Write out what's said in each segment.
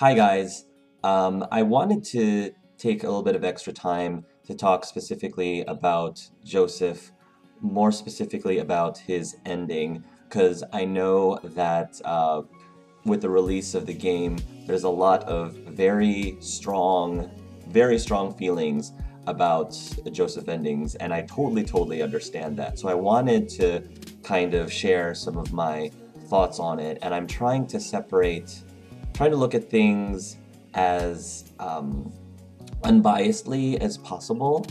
Hi guys. I wanted to take a little bit of extra time to talk specifically about Joseph, more specifically about his ending, because I know that with the release of the game, there's a lot of very strong feelings about Joseph endings, and I totally understand that. So I wanted to kind of share some of my thoughts on it, and I'm trying to look at things as unbiasedly as possible,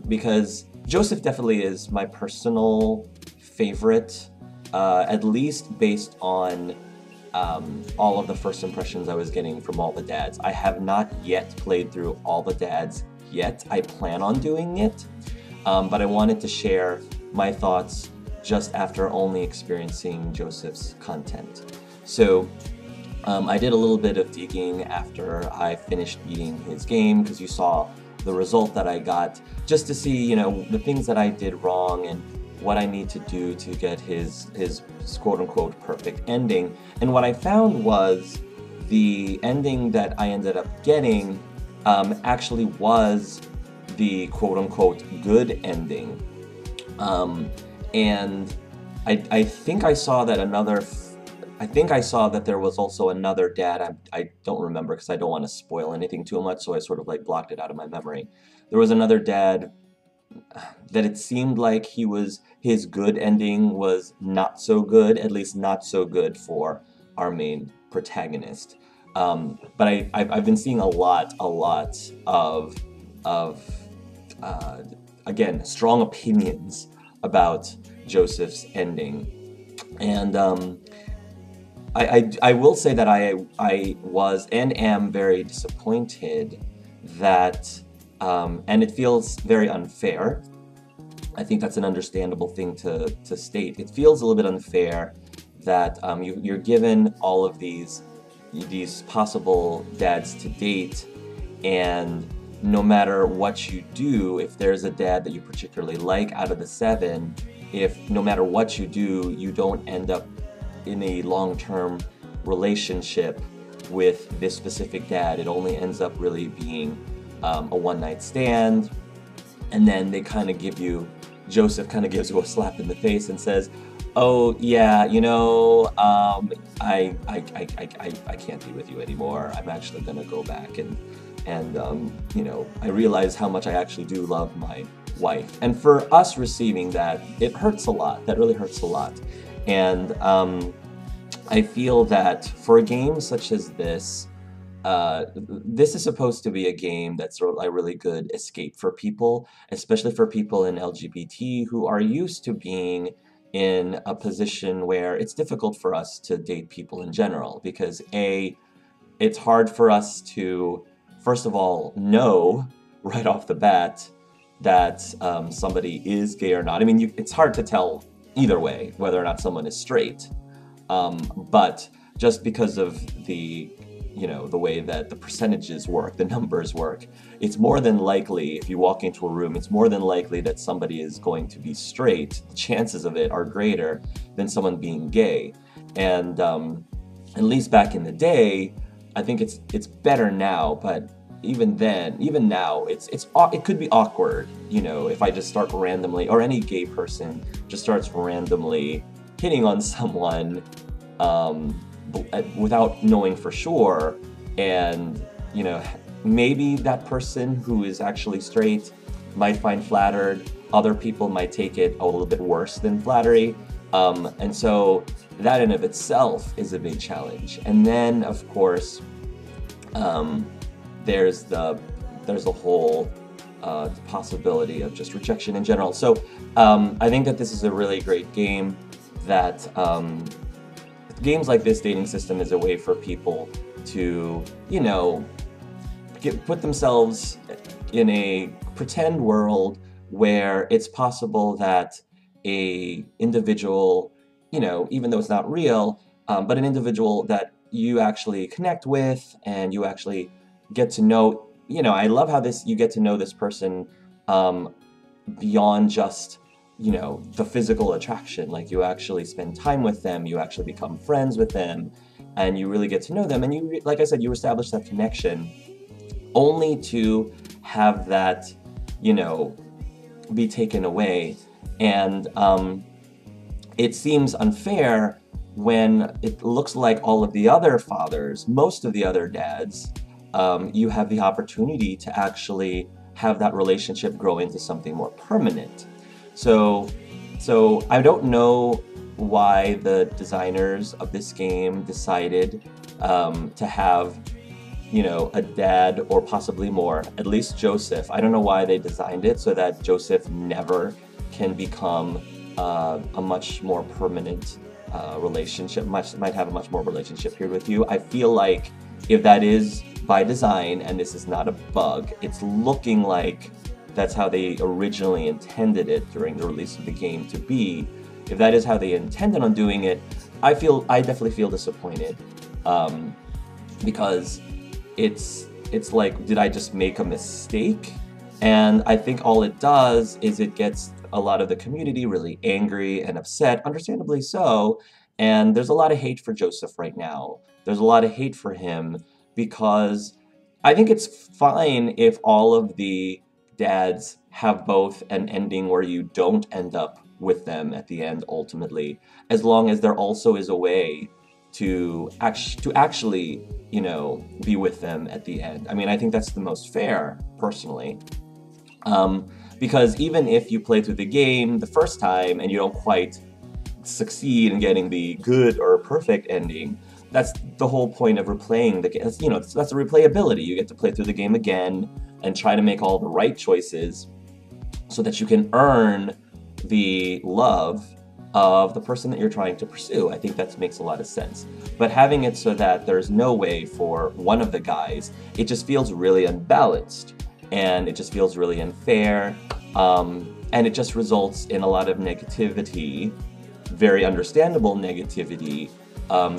because Joseph definitely is my personal favorite, at least based on all of the first impressions I was getting from all the dads. I have not yet played through all the dads yet. I plan on doing it, but I wanted to share my thoughts just after only experiencing Joseph's content. So I did a little bit of digging after I finished beating his game, because you saw the result that I got, just to see, the things that I did wrong and what I need to do to get his quote-unquote perfect ending. And what I found was the ending that I ended up getting actually was the quote-unquote good ending. And I think I saw that there was also another dad. I don't remember because I don't want to spoil anything too much, so I sort of like blocked it out of my memory. There was another dad that it seemed like his good ending was not so good, at least not so good for our main protagonist. But I've been seeing a lot of uh, again, strong opinions about Joseph's ending, and I will say that I was and am very disappointed that, and it feels very unfair. I think that's an understandable thing to state. It feels a little bit unfair that you're given all of these possible dads to date, and no matter what you do, if there's a dad that you particularly like out of the seven, if no matter what you do, you don't end up in a long-term relationship with this specific dad, it only ends up really being a one-night stand, and then Joseph kind of gives you a slap in the face and says, "Oh yeah, I can't be with you anymore. I'm actually gonna go back and I realize how much I actually do love my wife." And for us receiving that, it hurts a lot. That really hurts a lot. And I feel that for a game such as this, this is supposed to be a game that's sort of a really good escape for people, especially for people in LGBT who are used to being in a position where it's difficult for us to date people in general, because it's hard for us to, first of all, know right off the bat that somebody is gay or not. I mean, it's hard to tell either way whether or not someone is straight, but just because of the way that the percentages work, the numbers work, it's more than likely, if you walk into a room, it's more than likely that somebody is going to be straight. The chances of it are greater than someone being gay. And at least back in the day, I think it's better now, but even now, it could be awkward, if I just start randomly, or any gay person just starts randomly hitting on someone without knowing for sure, and maybe that person who is actually straight might find flattered. Other people might take it a little bit worse than flattery, and so that in of itself is a big challenge. And then of course there's the whole possibility of just rejection in general. So I think that this is a really great game, that games like this dating system is a way for people to, put themselves in a pretend world where it's possible that a individual, even though it's not real, but an individual that you actually connect with and you actually get to know, I love how you get to know this person beyond just the physical attraction. Like, you actually spend time with them, you actually become friends with them, and you really get to know them, and you, like I said, you establish that connection, only to have that, you know, be taken away. And it seems unfair when it looks like all of the other fathers, most of the other dads, you have the opportunity to actually have that relationship grow into something more permanent. So I don't know why the designers of this game decided to have, you know, a dad or possibly more, at least Joseph. I don't know why they designed it so that Joseph never can become a much more permanent relationship, might have a much more relationship period with you. I feel like if that is by design and this is not a bug, it's looking like that's how they originally intended it during the release of the game to be. If that is how they intended on doing it, I definitely feel disappointed, because it's like, did I just make a mistake? And I think all it does is it gets a lot of the community really angry and upset, understandably so. And there's a lot of hate for Joseph right now. There's a lot of hate for him because I think it's fine if all of the dads have both an ending where you don't end up with them at the end ultimately, as long as there also is a way to actually, you know, be with them at the end. I mean, I think that's the most fair, personally. Because even if you play through the game the first time and you don't quite succeed in getting the good or perfect ending, that's the whole point of replaying the game. You know, that's a replayability. You get to play through the game again and try to make all the right choices so that you can earn the love of the person that you're trying to pursue. I think that makes a lot of sense. But having it so that there's no way for one of the guys, it just feels really unbalanced. And it just feels really unfair, and it just results in a lot of negativity, very understandable negativity,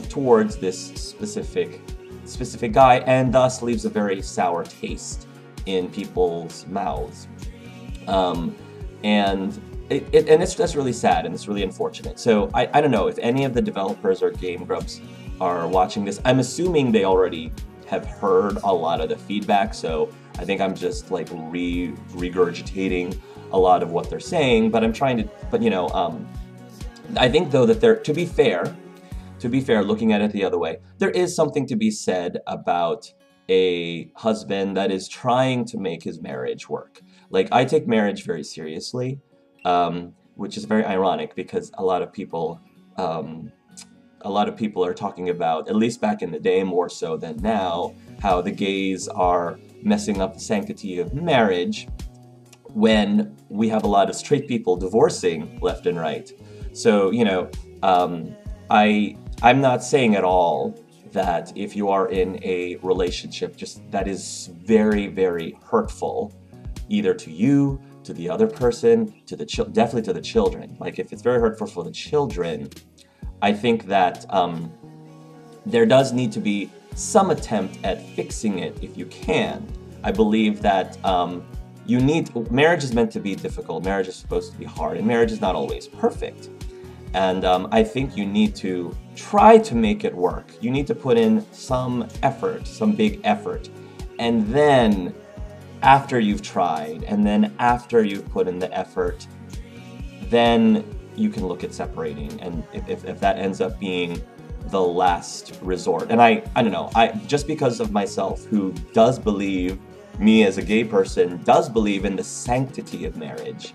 towards this specific guy, and thus leaves a very sour taste in people's mouths. And that's really sad, and it's really unfortunate. So I don't know if any of the developers or Game Grumps are watching this. I'm assuming they already have heard a lot of the feedback, so I think I'm just like regurgitating a lot of what they're saying, but I'm trying to, but you know, I think though that to be fair, looking at it the other way, there is something to be said about a husband that is trying to make his marriage work. Like, I take marriage very seriously, which is very ironic because a lot of people are talking about, at least back in the day more so than now, how the gays are messing up the sanctity of marriage when we have a lot of straight people divorcing left and right. So, you know, I'm not saying at all that if you are in a relationship just that is very, very hurtful, either to you, to the other person, to the definitely to the children. Like, if it's very hurtful for the children, I think that there does need to be some attempt at fixing it if you can. I believe that marriage is meant to be difficult, marriage is supposed to be hard, and marriage is not always perfect. And I think you need to try to make it work. You need to put in some effort, some big effort. And then after you've tried, and then after you've put in the effort, then you can look at separating. And if that ends up being the last resort. And I don't know, just because of myself, who does believe, me as a gay person, does believe in the sanctity of marriage,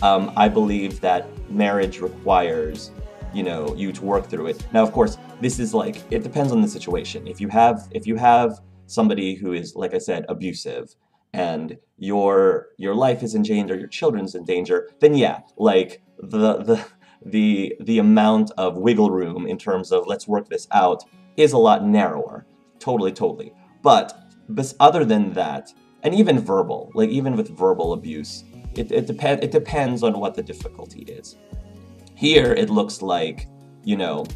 I believe that marriage requires, you know, you to work through it. Now, of course, this is like, it depends on the situation. If you have somebody who is, like I said, abusive, and your life is in danger, your children's in danger, then yeah, like the amount of wiggle room in terms of let's work this out is a lot narrower. Totally. But other than that, and even verbal, like even with verbal abuse, it depends on what the difficulty is. Here, it looks like, you know,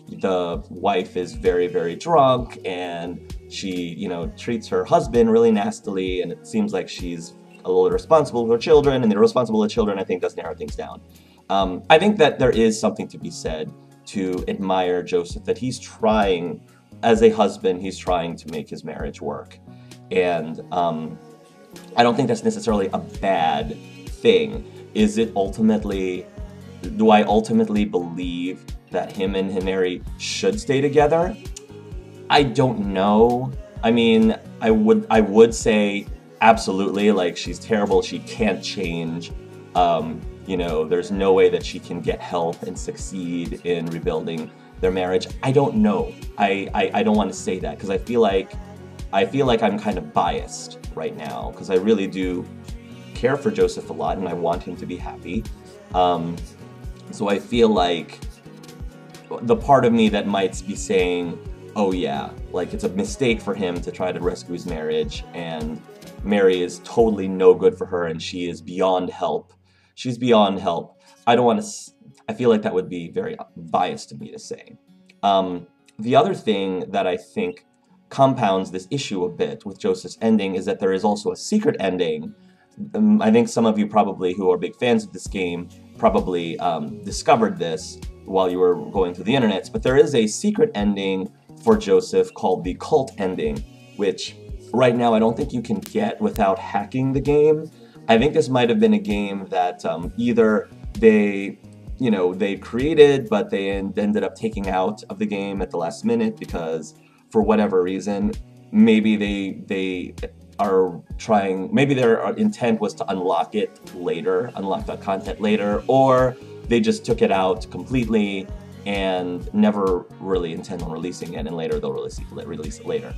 the wife is very, very drunk, and she, you know, treats her husband really nastily, and it seems like she's a little irresponsible with her children, and the irresponsible with children, I think, does narrow things down. I think that there is something to be said to admire Joseph, that he's trying as a husband, he's trying to make his marriage work. And I don't think that's necessarily a bad thing. Is it ultimately, do I ultimately believe that him and Mary should stay together? I don't know. I mean, I would say absolutely, like, she's terrible, she can't change. You know, there's no way that she can get help and succeed in rebuilding their marriage. I don't know. I don't want to say that because I feel like I'm kind of biased right now because I really do care for Joseph a lot and I want him to be happy. So I feel like the part of me that might be saying, oh yeah, like it's a mistake for him to try to rescue his marriage and Mary is totally no good for her and she is beyond help. She's beyond help. I don't want to, I feel like that would be very biased of me to say. The other thing that I think compounds this issue a bit with Joseph's ending is that there is also a secret ending. I think some of you probably who are big fans of this game probably discovered this while you were going through the internet, but there is a secret ending for Joseph called the cult ending, which right now I don't think you can get without hacking the game. I think this might have been a game that either they created, but they ended up taking out of the game at the last minute because for whatever reason, maybe they are trying, maybe their intent was to unlock it later, unlock that content later, or they just took it out completely and never really intend on releasing it, and later they'll release it later.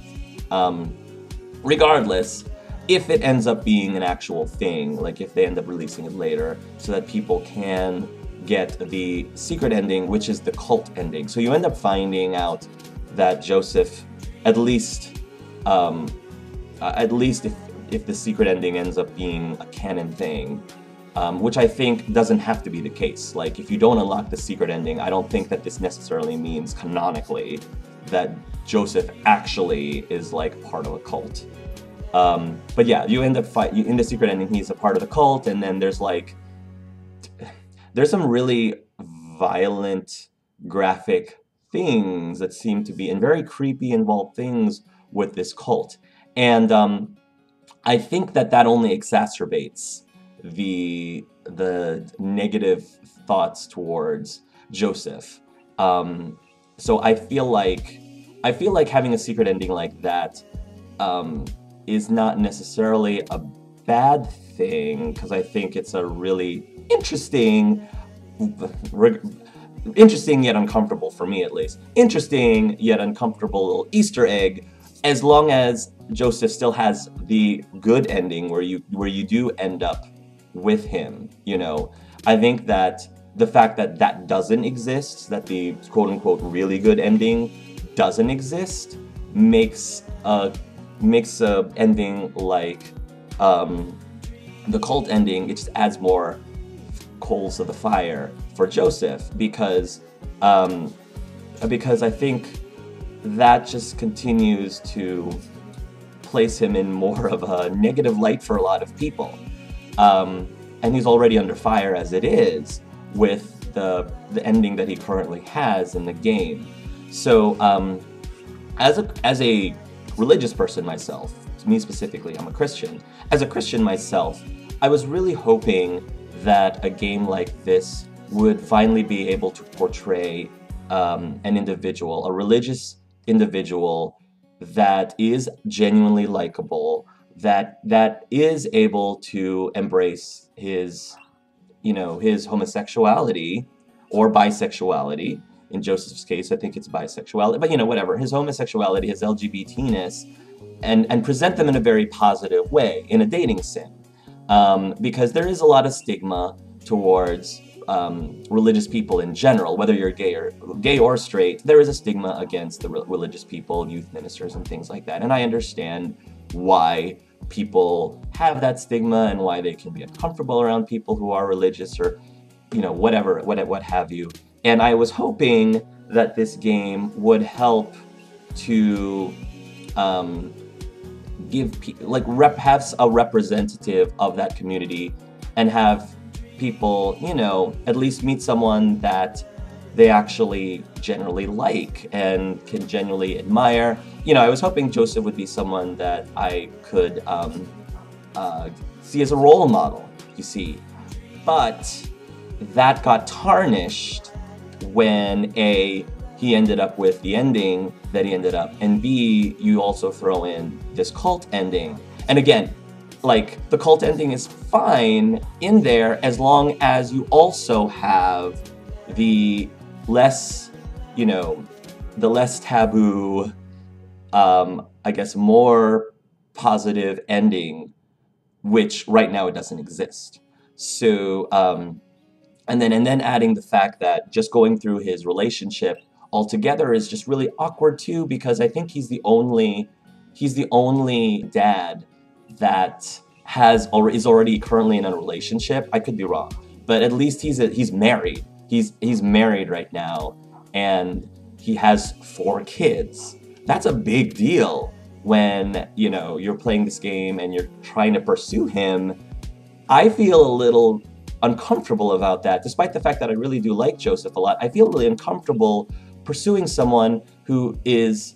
Regardless, if it ends up being an actual thing, like if they end up releasing it later so that people can get the secret ending, which is the cult ending. So you end up finding out that Joseph, at least if the secret ending ends up being a canon thing, which I think doesn't have to be the case. Like, if you don't unlock the secret ending, I don't think that this necessarily means canonically that Joseph actually is like part of a cult. But yeah, you end up in the secret ending, he's a part of the cult, and then there's some really violent, graphic things that seem to be, and very creepy, involved things with this cult. And I think that only exacerbates the negative thoughts towards Joseph. So I feel like having a secret ending like that is not necessarily a bad thing, because I think it's a really interesting yet uncomfortable, for me at least, interesting yet uncomfortable little Easter egg, as long as Joseph still has the good ending where you do end up with him, you know. I think that the fact that that doesn't exist, that the quote-unquote really good ending doesn't exist, makes a ending like the cult ending, it just adds more coals to the fire for Joseph, because I think that just continues to place him in more of a negative light for a lot of people. And he's already under fire as it is with the ending that he currently has in the game. So as a religious person myself, me specifically, I'm a Christian. As a Christian myself, I was really hoping that a game like this would finally be able to portray an individual, a religious individual that is genuinely likable, that is able to embrace his homosexuality or bisexuality. In Joseph's case, I think it's bisexuality, but whatever, his homosexuality, his LGBT-ness, and present them in a very positive way, in a dating sim. Because there is a lot of stigma towards religious people in general, whether you're gay or straight. There is a stigma against the religious people, youth ministers, and things like that. And I understand why people have that stigma and why they can be uncomfortable around people who are religious, or whatever, what have you. And I was hoping that this game would help to give people, have a representative of that community, and have people, at least meet someone that they actually generally like and can genuinely admire. You know, I was hoping Joseph would be someone that I could see as a role model, you see. But that got tarnished when A, he ended up with the ending that he ended up, and B, you also throw in this cult ending. And again, like, the cult ending is fine in there as long as you also have the less, you know, the less taboo, I guess more positive ending, which right now it doesn't exist. So, and then adding the fact that just going through his relationship altogether is just really awkward too, because I think he's the only dad that is already currently in a relationship. I could be wrong, but at least he's married. He's married right now, and he has 4 kids. That's a big deal when, you know, you're playing this game and you're trying to pursue him. I feel a little uncomfortable about that, despite the fact that I really do like Joseph a lot. I feel really uncomfortable pursuing someone who is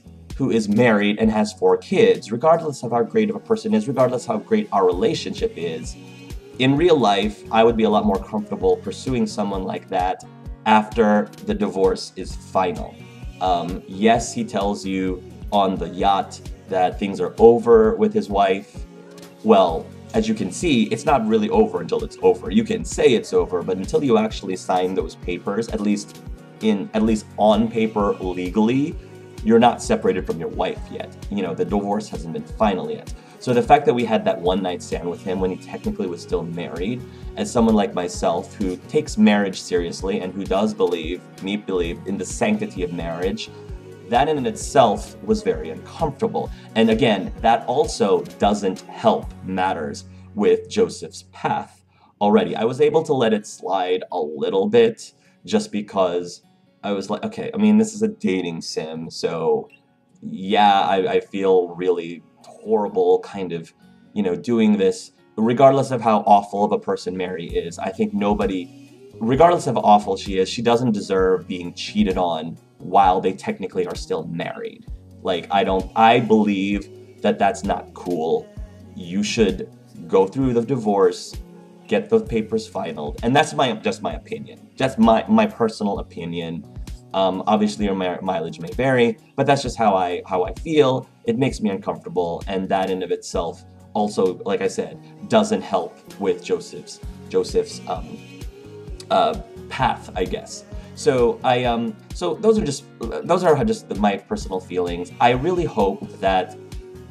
married and has 4 kids, regardless of how great of a person is, regardless of how great our relationship is. In real life, I would be a lot more comfortable pursuing someone like that after the divorce is final. Yes, he tells you on the yacht that things are over with his wife. Well, as you can see, it's not really over until it's over. You can say it's over, but until you actually sign those papers, at least on paper legally, you're not separated from your wife yet. You know, the divorce hasn't been final yet. So the fact that we had that one-night stand with him when he technically was still married, as someone like myself who takes marriage seriously and who does believe in the sanctity of marriage, that in itself was very uncomfortable. And again, that also doesn't help matters with Joseph's path already. I was able to let it slide a little bit just because I was like, okay, I mean, this is a dating sim, so yeah, I feel really horrible kind of, you know, doing this. Regardless of how awful of a person Mary is, I think regardless of how awful she is, she doesn't deserve being cheated on while they technically are still married. Like, I believe that that's not cool. You should go through the divorce, get those papers finalized, and that's just my opinion. Just my personal opinion. Obviously your mileage may vary, but that's just how I feel. It makes me uncomfortable, and that in of itself also, like I said, doesn't help with Joseph's path, I guess. So so those are just my personal feelings. I really hope that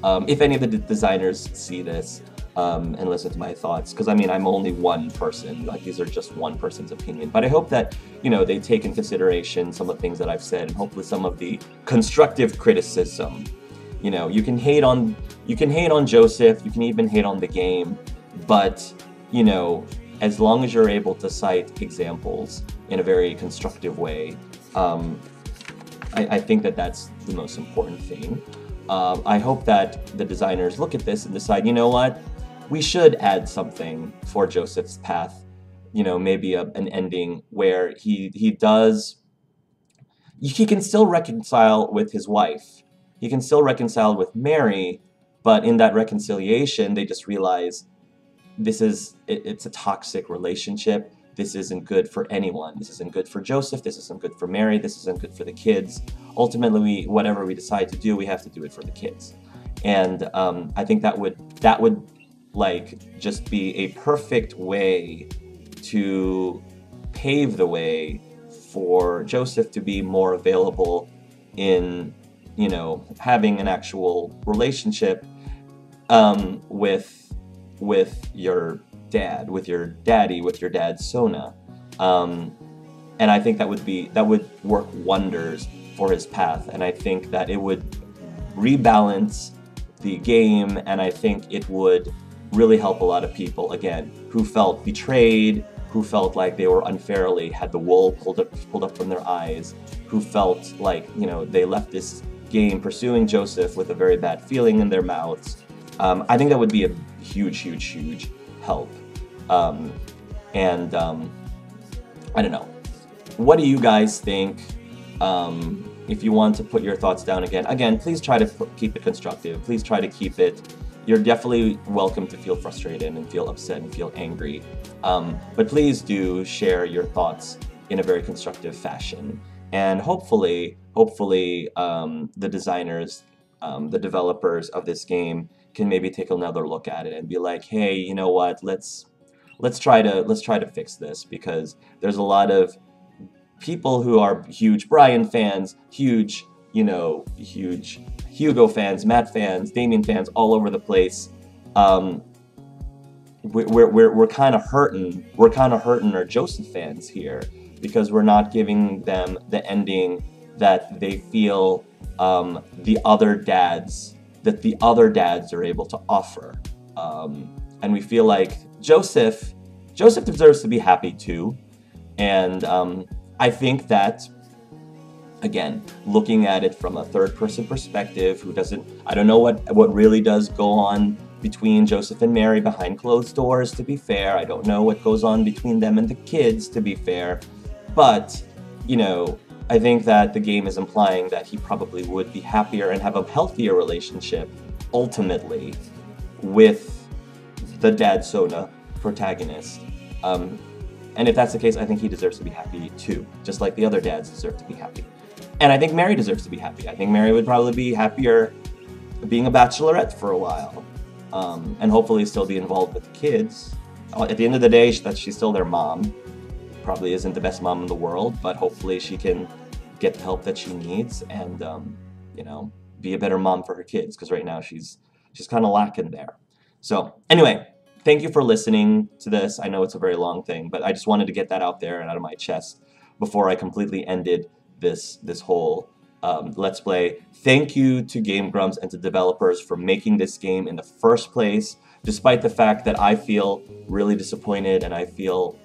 if any of the designers see this and listen to my thoughts, because I mean, I'm only one person, like these are just one person's opinion, but I hope that, you know, they take in consideration some of the things that I've said, and hopefully some of the constructive criticism. You know, you can hate on Joseph, you can even hate on the game, but, you know, as long as you're able to cite examples in a very constructive way, I think that that's the most important thing. I hope that the designers look at this and decide, you know what, we should add something for Joseph's path. You know, maybe an ending where he can still reconcile with his wife. He can still reconcile with Mary, but in that reconciliation, they just realize it's a toxic relationship. This isn't good for anyone. This isn't good for Joseph. This isn't good for Mary. This isn't good for the kids. Ultimately, whatever we decide to do, we have to do it for the kids. And I think that would like just be a perfect way to pave the way for Joseph to be more available in, you know, having an actual relationship with your dad, with your dad's Sona. And I think that would work wonders for his path, and I think that it would rebalance the game, and I think it would really help a lot of people, again, who felt betrayed, who felt like they were unfairly, had the wool pulled up from their eyes, who felt like, you know, they left this game pursuing Joseph with a very bad feeling in their mouths. I think that would be a huge help. I don't know. what do you guys think? If you want to put your thoughts down again, please try to keep it constructive. Please try to keep it. You're definitely welcome to feel frustrated and feel upset and feel angry. But please do share your thoughts in a very constructive fashion. And hopefully, the designers, the developers of this game can maybe take another look at it and be like, hey, you know what? Let's try to fix this, because there's a lot of people who are huge Brian fans, huge Hugo fans, Matt fans, Damien fans, all over the place. We're kind of hurting. We're kind of hurting our Joseph fans here, because we're not giving them the ending that they feel the other dads are able to offer. And we feel like Joseph deserves to be happy too. And I think that, again, looking at it from a third-person perspective, I don't know what really does go on between Joseph and Mary behind closed doors, to be fair. I don't know what goes on between them and the kids, to be fair. But, I think that the game is implying that he probably would be happier and have a healthier relationship, ultimately, with the Dad Sona protagonist. And if that's the case, I think he deserves to be happy too, just like the other dads deserve to be happy. And I think Mary deserves to be happy. I think Mary would probably be happier being a bachelorette for a while, and hopefully still be involved with the kids. At the end of the day, she's still their mom. Probably isn't the best mom in the world, but hopefully she can get the help that she needs and, be a better mom for her kids, because right now she's kind of lacking there. So anyway, thank you for listening to this. I know it's a very long thing, but I just wanted to get that out there and out of my chest before I completely ended this whole Let's Play. Thank you to Game Grumps and to developers for making this game in the first place, despite the fact that I feel really disappointed and I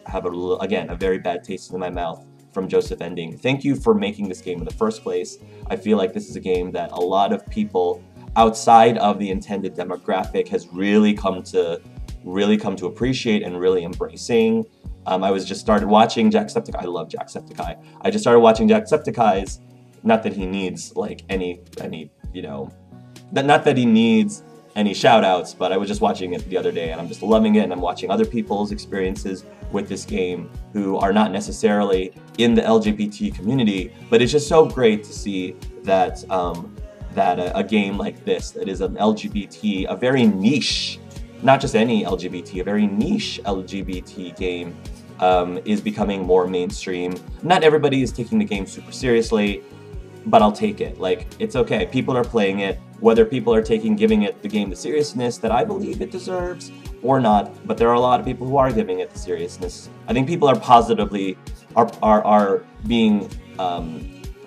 have a very bad taste in my mouth from Joseph ending. Thank you for making this game in the first place. I feel like this is a game that a lot of people outside of the intended demographic has really come to appreciate and really embracing. I just started watching Jacksepticeye. I love Jacksepticeye. I just started watching Jacksepticeye's. Not that he needs like any not that he needs any shout outs, but I was just watching it the other day and I'm just loving it, and I'm watching other people's experiences with this game who are not necessarily in the LGBT community, but it's just so great to see that a game like this, that is an LGBT, a very niche, not just any LGBT, a very niche LGBT game, is becoming more mainstream. Not everybody is taking the game super seriously, but I'll take it. Like, it's okay. People are playing it, whether people are giving it the game the seriousness that I believe it deserves or not, but there are a lot of people who are giving it the seriousness. I think people are are being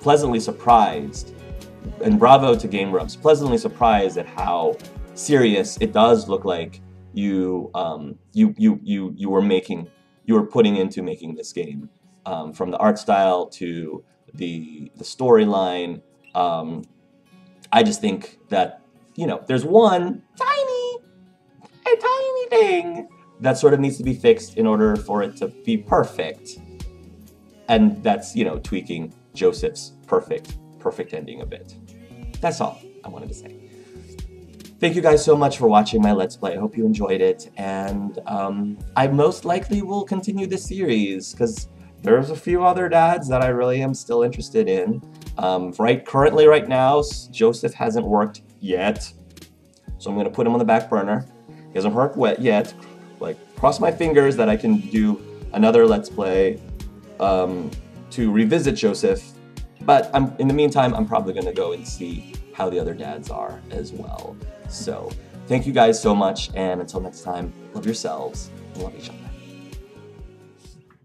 pleasantly surprised, and bravo to Game Grumps, pleasantly surprised at how serious it does look like you were putting into making this game, from the art style to the storyline. I just think that, there's one tiny thing that sort of needs to be fixed in order for it to be perfect. And that's, tweaking Joseph's perfect ending a bit. That's all I wanted to say. Thank you guys so much for watching my Let's Play. I hope you enjoyed it, and I most likely will continue this series, because there's a few other dads that I really am still interested in. Currently right now, Joseph hasn't worked yet, so I'm going to put him on the back burner. He hasn't worked yet. Like, cross my fingers that I can do another Let's Play to revisit Joseph, but in the meantime, I'm probably going to go and see how the other dads are as well. So, thank you guys so much, and until next time, love yourselves and love each other.